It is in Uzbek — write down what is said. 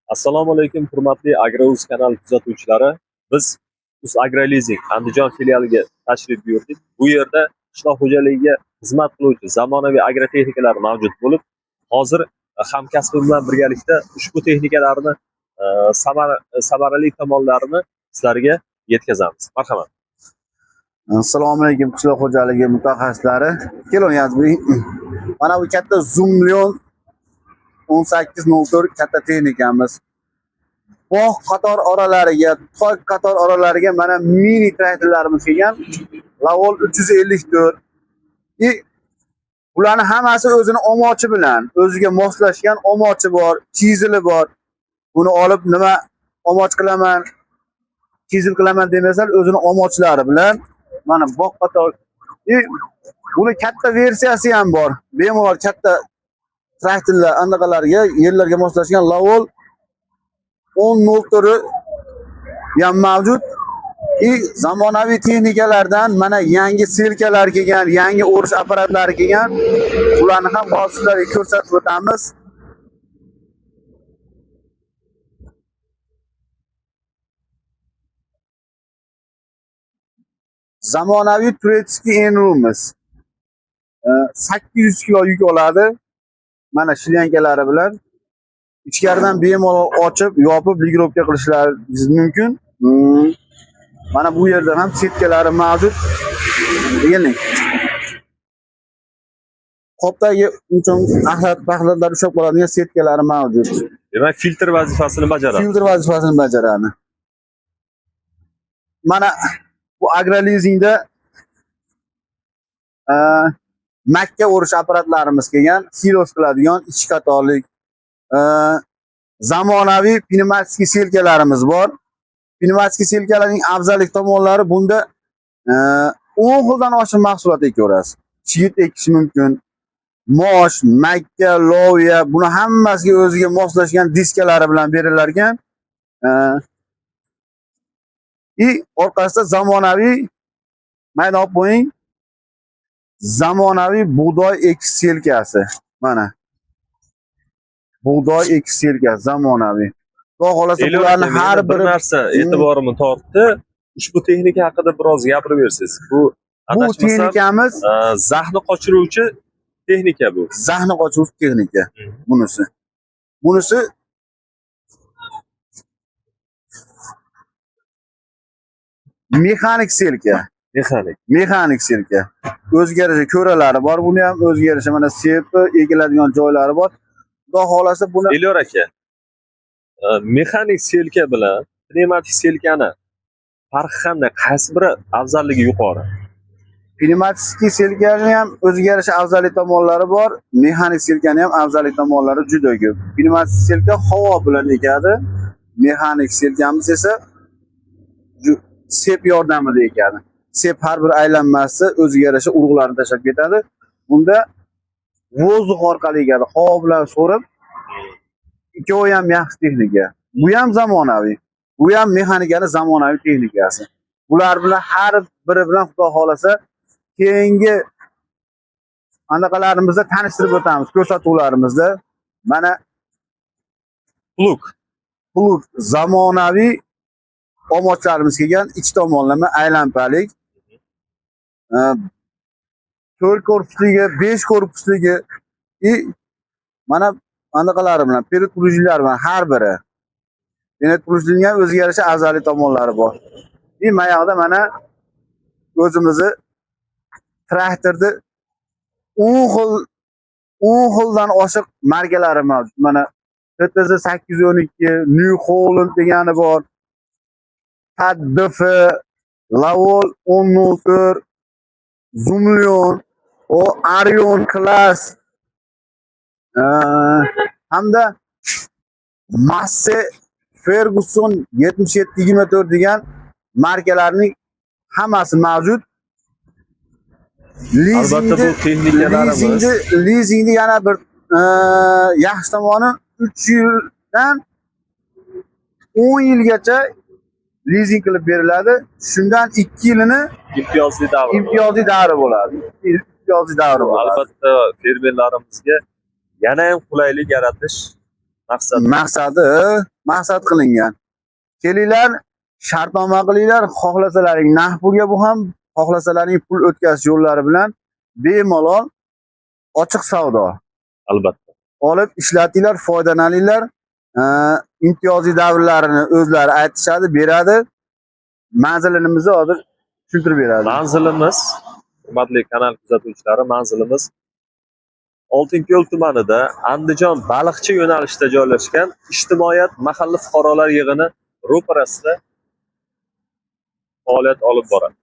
Assalomu alaykum, hurmatli Agrouz kanal kuzatuvchilari. Biz Agrolizing Andijon filialiga tashrif buyurdik. Bu yerda qishloq xo'jaligiga xizmat qiluvchi zamonaviy agrotexnikalar mavjud bo'lib, hozir hamkasbim bilan birgalikda ushbu texnikalarni samarali tomonlarini sizlarga yetkazamiz. Marhamat. Assalomu alaykum qishloq xo'jaligi mutaxassislari. Keling yozing. Mana bu katta Zoomlion 1804 katta texnikamiz. Bog' qator oralariga, toy qator oralariga mana mini traktorlarimiz kelgan. Lavol 354. Bularning hammasi o'zini omochi bilan, o'ziga moslashgan omochi bor, chizili bor. Buni olib nima omoch qilaman, chizil qilaman demaslar, o'zini omochlari bilan mana bog' qator. Buni katta versiyasi ham bor. Bemalol katta traktorlar anaqalarga, yerlarga moslashgan Lavol 10.0 ham mavjud. Zamonaviy texnikalardan mana yangi selkalar kelgan, yangi o'rish apparatlari kelgan. Ularni ham hozir sizlarga ko'rsatib o'tamiz. Zamonaviy Turetskiy Enrumimiz 800 kilo yuk oladi. Mana shilyankalari bilan ichkaridan bemalol ochib, yopib, ligirovka qilishlaringiz mumkin. Mana bu yerda ham setkalari mavjud. Keling. Qopdagi uchun axlat-paxlatlar ushlab qoladigan setkalari mavjud. Demak, filtr vazifasini bajaradi. Filtr vazifasini bajaradi. Mana bu Agrolizingda makka o'rish apparatlarimiz kelgan, silos qiladigan ichki qatorlik, zamonaviy pnevmatik selkalarimiz bor. Pnevmatik selkalarning afzallik tomonlari bunda 10 xildan oshiq mahsulot ekaverasiz. Chigit ekish mumkin. Mosh, makka, loviya, buni hammasiga o'ziga moslashgan diskalari bilan berilar ekan. Orqasida zamonaviy mayda olib qo'ying. Zamonaviy bug'doy ekish selkasi. Mana. Bug'doy ekish selkasi zamonaviy. Xudo xolasa bularni har bir narsa e'tiborimni tortdi. Ushbu texnika haqida biroz gapirib bersangiz. Bu texnikamiz zaxni qochiruvchi texnika bu. Zaxni qochiruvchi texnika bunisi. Bunisi mexanik selka. Mexanik selka. O'zgarishi ko'ralari bor. Buni ham o'zgarishi mana sepi egiladigan joylari bor. Xudo xolasa buni Elyor aka. Mexanik selka bilan pnevmatik selkani farqi qanday? Qaysi biri afzalligi yuqori? Pnevmatik selkani ham o'zgarishi afzallik tomonlari bor. Mexanik selkani ham afzallik tomonlari juda ko'p. Pnevmatik selka havo bilan ekadi. Mexanik selkamiz esa sep yordamida ekadi. Sep har bir aylanmasi o'ziga yarasha urug'larni tashlab ketadi. Bunda vozdux orqali ekadi. Havo bilan so'rib, ikkovi ham yaxshi texnika. Bu ham zamonaviy. Bu ham mexanikaning zamonaviy texnikasi. Bular bilan har biri bilan Xudo xolasa keyingi anaqalarimizda tanishtirib o'tamiz, ko'rsatuvlarimizda. Mana plug zamonaviy omochlarimiz kelgan, ikki tomonlama aylanpalik. 4 korpusligi, 5 korpusligi mana anaqalari bilan, perit prujinlar bilan har biri. Perit prujinning ham o'ziga yarasha afzallik tomonlari bor. Mayog'da mana o'zimizni traktorni 10 xildan oshiq markalari mavjud. Mana TTZ 812, New Holland degani bor. TDF, Lavol 10.0, Zoomlion, Arion Class, hamda Masse Ferguson 7724 degan markalarning hammasi mavjud. Albatta bu texnikalarimiz Lizingni yana bir yaxshi tomoni 3 yildan 10 yilgacha lizing qilib beriladi. Shundan 2 yilini imtiyozli davri bo'ladi. Albatta fermerlarimizga yana ham qulaylik yaratish maqsad qilingan. Kelinglar, shartnoma qilinglar, xohlasalaring naqd pulga bu ham, xohlasalaring pul o'tkazish yo'llari bilan bemalol ochiq savdo. Albatta. Olib ishlatinglar, foydalaninglar. Imtiyozli davrlarini o'zlari aytishadi, beradi. Manzilimizni hozir tushuntirib beradi. Manzilimiz, hurmatli kanal kuzatuvchilari, manzilimiz Oltinko'l tumanida Andijon Baliqchi yo'nalishida joylashgan ijtimoiyat mahalla fuqarolar yig'ini ro'parasida faoliyat olib boradi.